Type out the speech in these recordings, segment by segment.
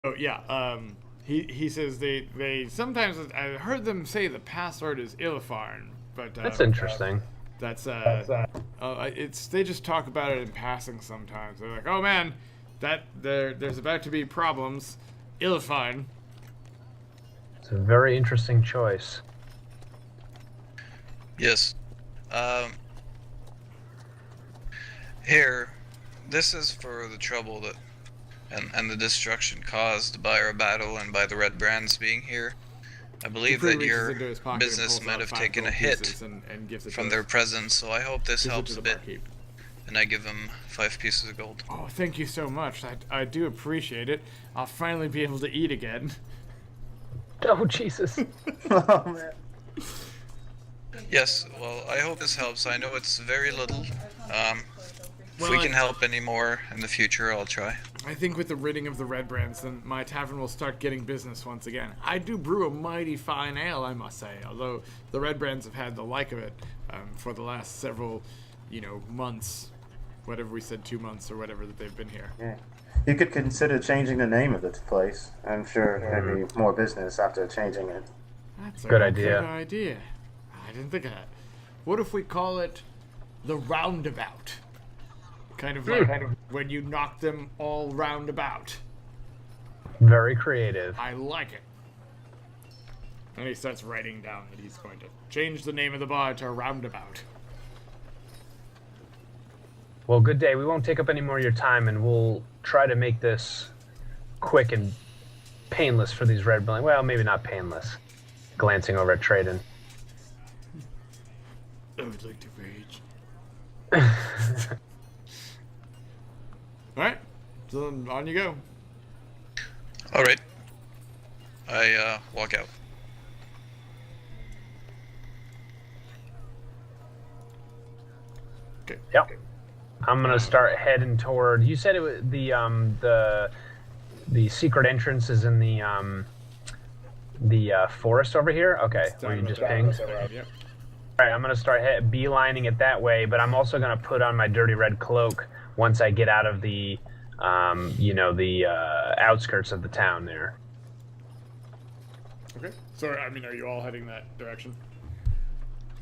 Oh yeah. He says they sometimes I heard them say the password is Illifarn, but That's interesting. that's it's they just talk about it in passing sometimes. They're like, oh man, there's about to be problems. Illifarn. It's a very interesting choice. Yes. Here, this is for the trouble that and the destruction caused by our battle and by the Redbrands being here. I believe that your business might have taken a hit and gives it from to their presence, so I hope this helps a bit. barkeep. And I give him 5 pieces of gold. Oh, thank you so much. I do appreciate it. I'll finally be able to eat again. Oh, Jesus. Oh man. Yes, well, I hope this helps. I know it's very little. If Well, we can help any more in the future, I'll try. I think with the ridding of the Redbrands, then my tavern will start getting business once again. I do brew a mighty fine ale, I must say, although the Redbrands have had the like of it for the last several, months. Whatever we said, 2 months or whatever that they've been here. Yeah. You could consider changing the name of this place. I'm sure there'd be more business after changing it. That's a Good idea. Good idea. I didn't think of that. What if we call it the Roundabout? Kind of like when you knock them all roundabout. Very creative. I like it. And he starts writing down that he's going to change the name of the bar to Roundabout. Well, good day. We won't take up any more of your time, and we'll try to make this quick and painless for these red blank. Well, maybe not painless. Glancing over at Traden. I would like to rage. Alright, so then on you go. Alright. I walk out. Okay. Yep. I'm gonna start heading toward. You said it was the secret entrance is in the forest over here. Okay, where you just pinged. Yep. All right, I'm gonna start beelining it that way, but I'm also gonna put on my dirty red cloak once I get out of the, outskirts of the town there. Okay. So, I mean, are you all heading that direction?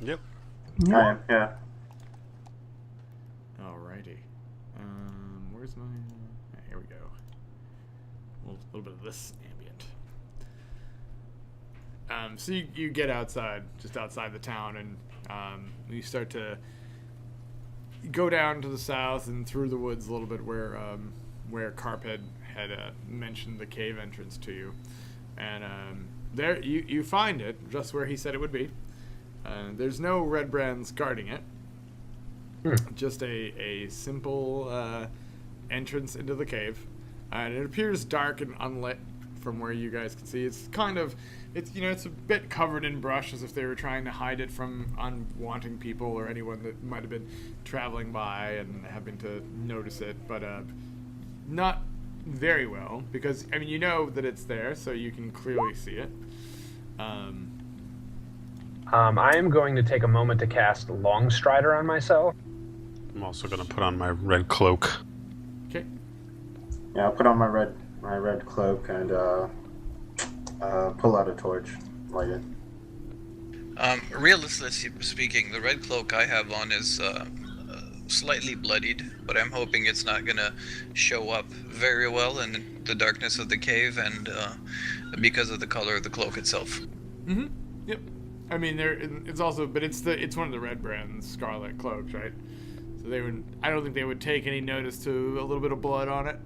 Yep. I am, yeah. Alrighty. Where's my... here we go. A little bit of this ambient. So you get outside, just outside the town, and you start to go down to the south and through the woods a little bit where Carp had mentioned the cave entrance to you. And there you find it just where he said it would be. There's no Redbrands guarding it. Just a simple entrance into the cave, and it appears dark and unlit from where you guys can see. It's a bit covered in brush, as if they were trying to hide it from unwanting people or anyone that might have been traveling by and having to notice it, but not very well, because I mean you know that it's there, so you can clearly see it. I am going to take a moment to cast Long Strider on myself. I'm also gonna put on my red cloak. Okay. Yeah, I'll put on my red cloak and pull out a torch, light it. Realistically speaking, the red cloak I have on is slightly bloodied, but I'm hoping it's not gonna show up very well in the darkness of the cave, and because of the color of the cloak itself. Mm-hmm. Yep. I mean, it's also, but it's one of the Redbrand Scarlet cloaks, right? So I don't think they would take any notice to a little bit of blood on it.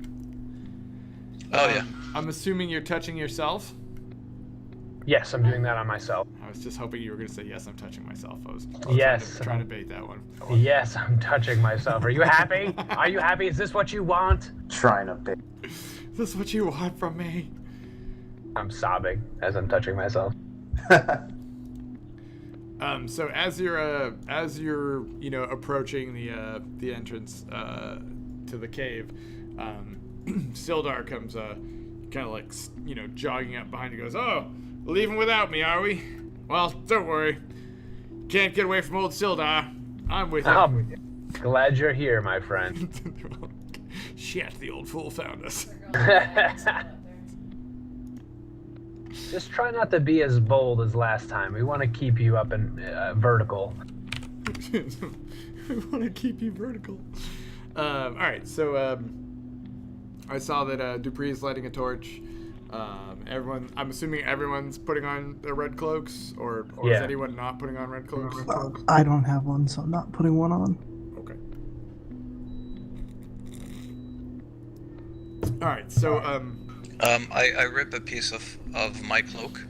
Oh yeah. I'm assuming you're touching yourself. Yes, I'm doing that on myself. I was just hoping you were going to say, yes, I'm touching myself. I was Yes. trying to bait that one. Yes, I'm touching myself. Are you happy? Are you happy? Is this what you want? Trying to bait. Is this what you want from me? I'm sobbing as I'm touching myself. So as you're approaching the entrance to the cave, Sildar comes kind of like jogging up behind you. Goes, oh, leaving without me, are we? Well, don't worry. Can't get away from old Sildar. I'm with you. I'm glad you're here, my friend. Shit, the old fool found us. Just try not to be as bold as last time. We want to keep you up in vertical. We want to keep you vertical. All right, so I saw that Dupree is lighting a torch. I'm assuming everyone's putting on their red cloaks, or is anyone not putting on red cloaks? I don't have one, so I'm not putting one on. Okay. All right, so I rip a piece of my cloak,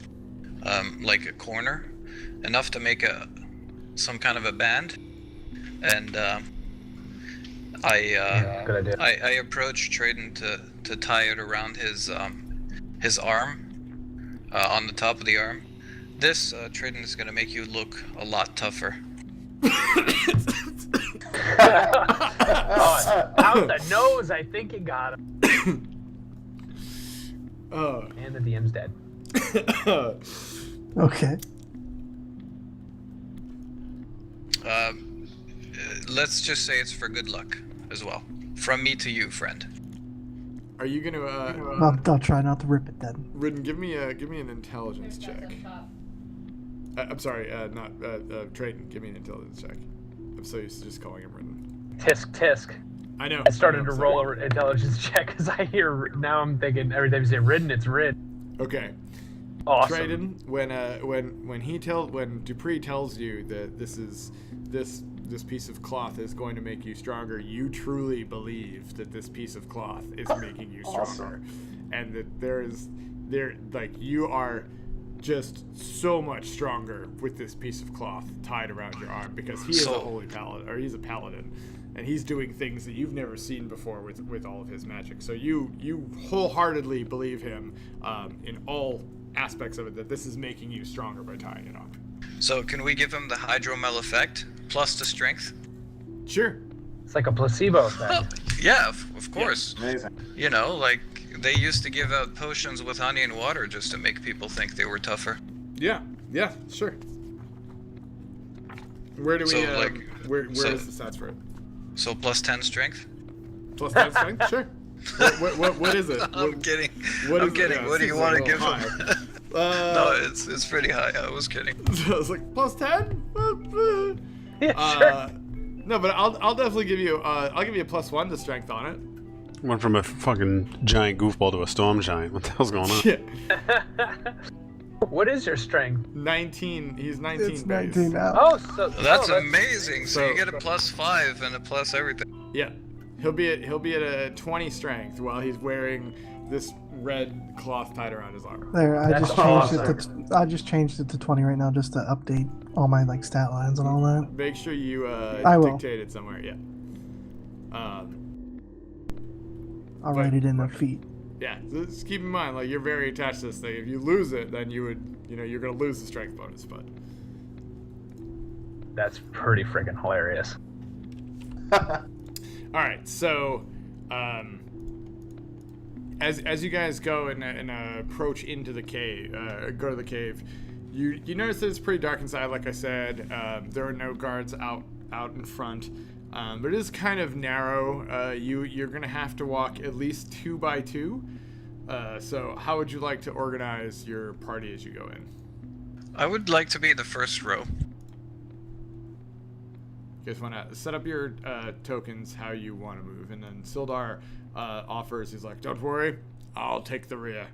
like a corner, enough to make some kind of a band, and good idea. I approach Traden to tie it around his arm, on the top of the arm. This Traden is gonna make you look a lot tougher. Out the nose, I think you got him. And the DM's dead. Okay. Let's just say it's for good luck as well. From me to you, friend. are you gonna I'll try not to rip it then. Ridden, give me an intelligence check. I'm sorry, not Traden. Give me an intelligence check. I'm so used to just calling him Ridden. Tisk. I know. I started to roll an intelligence check because I hear, now I'm thinking every time you say ridden, it's rid. Okay. Awesome. Traden, when Dupree tells you that this piece of cloth is going to make you stronger, you truly believe that this piece of cloth is making you stronger, and that you are just so much stronger with this piece of cloth tied around your arm, because he is a holy paladin, or he's a paladin, and he's doing things that you've never seen before with all of his magic. So you wholeheartedly believe him in all aspects of it, that this is making you stronger by tying it on. So can we give him the hydromel effect plus the strength? Sure. It's like a placebo effect. Yeah, of course. Yeah, amazing. You know, like they used to give out potions with honey and water just to make people think they were tougher. Yeah, sure. Where do we? So, where is the stats for it? So plus 10 strength? Plus 10 strength? Sure. What is it? I'm kidding. What do you want to give him? him? No, it's pretty high. I was kidding. So I was like, plus 10? Yeah, sure. No, but I'll definitely give you I'll give you a plus 1 to strength on it. Went from a fucking giant goofball to a storm giant. What the hell's going on? Yeah. What is your strength? 19. He's 19 It's base. 19 now. Oh, That's amazing. So you get a plus 5 and a plus everything. Yeah. He'll be at a 20 strength while he's wearing this red cloth tied around his arm. There, I That's just changed it to 20 right now, just to update all my stat lines and all that. Make sure you I will. dictate it somewhere. Yeah. I'll write it in the feet. Yeah, so just keep in mind, you're very attached to this thing. If you lose it, then you're gonna lose the strength bonus. But That's pretty freaking hilarious. all right, so as you guys go and approach into the cave, go to the cave, you notice that it's pretty dark inside. Like I said, there are no guards out in front. But it is kind of narrow. You're gonna have to walk at least 2 by 2. So how would you like to organize your party as you go in? I would like to be the first row. You guys want to set up your tokens how you want to move, and then Sildar offers. He's like, "Don't worry, I'll take the rear."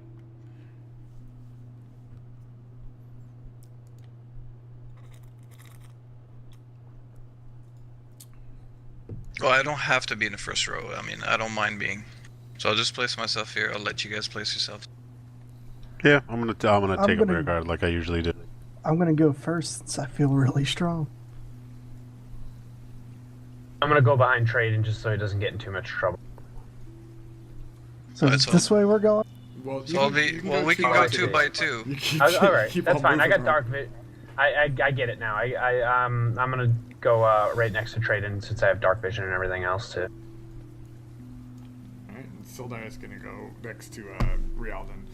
Well, I don't have to be in the first row. I mean, I don't mind being. So I'll just place myself here. I'll let you guys place yourselves. Yeah, I'm gonna take a rear guard like I usually do. I'm gonna go first since I feel really strong. I'm gonna go behind Traden just so he doesn't get in too much trouble. So That's this way we're going. Well, So we can go 2 by 2. All right, that's fine. I got dark vision. I get it now. I'm gonna go right next to Traden since I have dark vision and everything else too. Alright, Sildar is gonna go next to Rialdan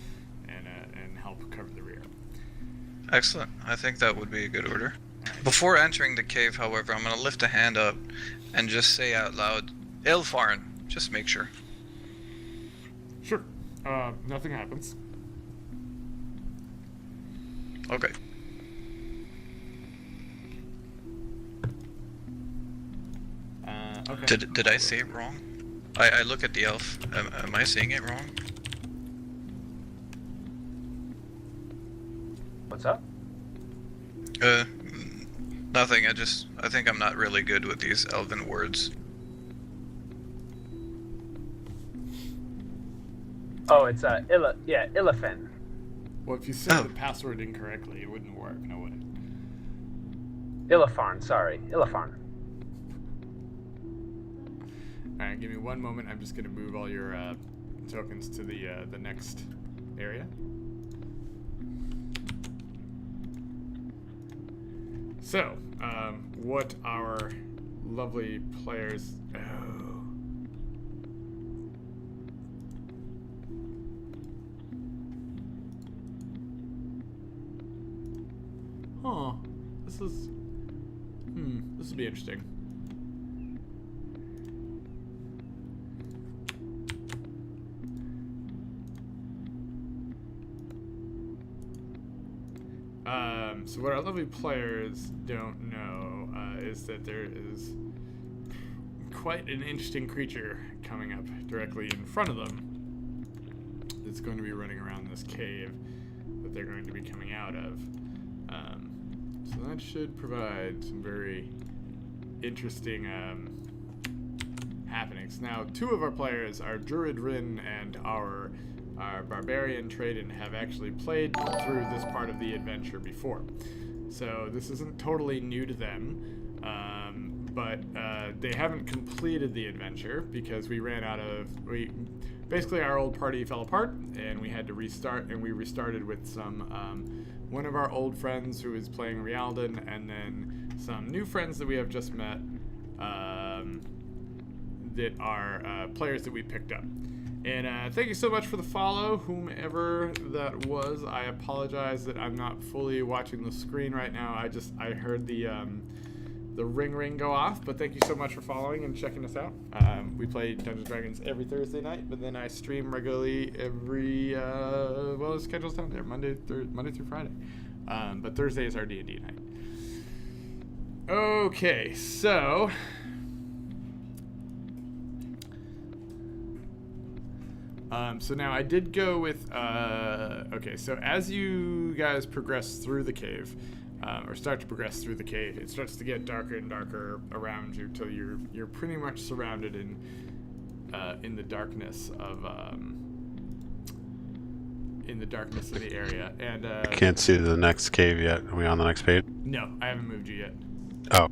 and help cover the rear. Excellent. I think that would be a good order. Before entering the cave, however, I'm going to lift a hand up and just say out loud, Ilfarn, just make sure. Sure. Nothing happens. Okay. Okay. Did I say it wrong? I look at the elf. Am I saying it wrong? What's up? Nothing. I think I'm not really good with these elven words. Oh, it's Illafin. Well, if you said the password incorrectly, it wouldn't work, no way. Illafarn, sorry. Illafarn. Alright, give me one moment. I'm just going to move all your tokens to the next area. So, what our lovely players... Huh. This is... this will be interesting. So what our lovely players don't know is that there is quite an interesting creature coming up directly in front of them. It's going to be running around this cave that they're going to be coming out of. So that should provide some very interesting happenings. Now, two of our players, our Druid Rin and our Barbarian Traden, have actually played through this part of the adventure before. So this isn't totally new to them, but they haven't completed the adventure because we ran out of... Basically, our old party fell apart, and we had to restart, and we restarted with some... one of our old friends who is playing Rialdan, and then some new friends that we have just met that are players that we picked up. And thank you so much for the follow, whomever that was. I apologize that I'm not fully watching the screen right now. I heard the ring go off, but thank you so much for following and checking us out. We play Dungeons & Dragons every Thursday night, but then I stream regularly every, the schedule's down there, Monday through Friday. But Thursday is our D&D night. Okay, so... so now I did go with, okay, so as you guys progress through the cave, or start to progress through the cave, it starts to get darker and darker around you till you're pretty much surrounded in the darkness of the area. And I can't see the next cave yet. Are we on the next page? No, I haven't moved you yet. Oh.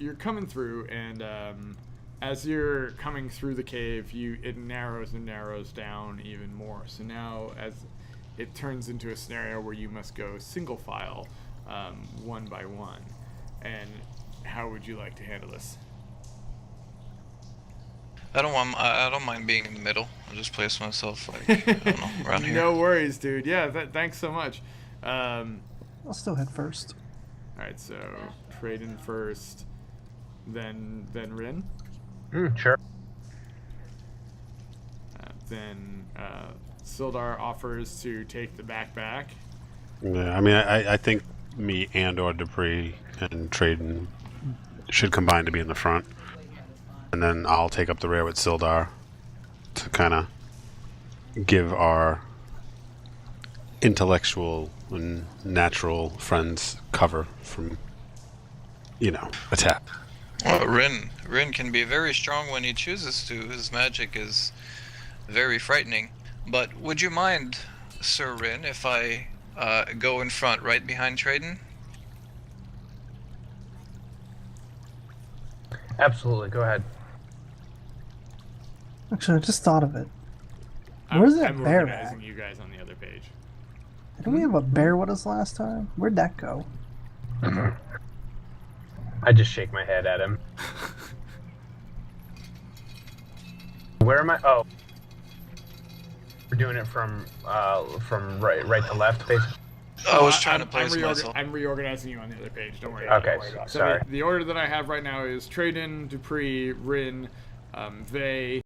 You're coming through, and as you're coming through the cave, it narrows and narrows down even more. So now, as it turns into a scenario where you must go single file, one by one. And how would you like to handle this? I don't mind being in the middle. I'll just place myself like I don't know, around here. No worries, dude. Yeah, thanks so much. I'll still head first. All right, so Traden first. Then Rin. Sure. Then Sildar offers to take the backpack. Yeah, I mean, I think me and or Dupree and Traden should combine to be in the front. And then I'll take up the rear with Sildar to kind of give our intellectual and natural friends cover from, attack. Well, Rin can be very strong when he chooses to. His magic is very frightening. But would you mind, Sir Rin, if I go in front right behind Traden? Absolutely, go ahead. Actually, I just thought of it. Where's that I'm bear organizing at? you guys on the other page. Didn't we have a bear with us last time? Where'd that go? I just shake my head at him. Where am I? Oh. We're doing it from right to left, basically. I was trying to place myself. I'm reorganizing you on the other page. Don't worry. Okay, So sorry. the order that I have right now is Traden, Dupree, Rin, Vey,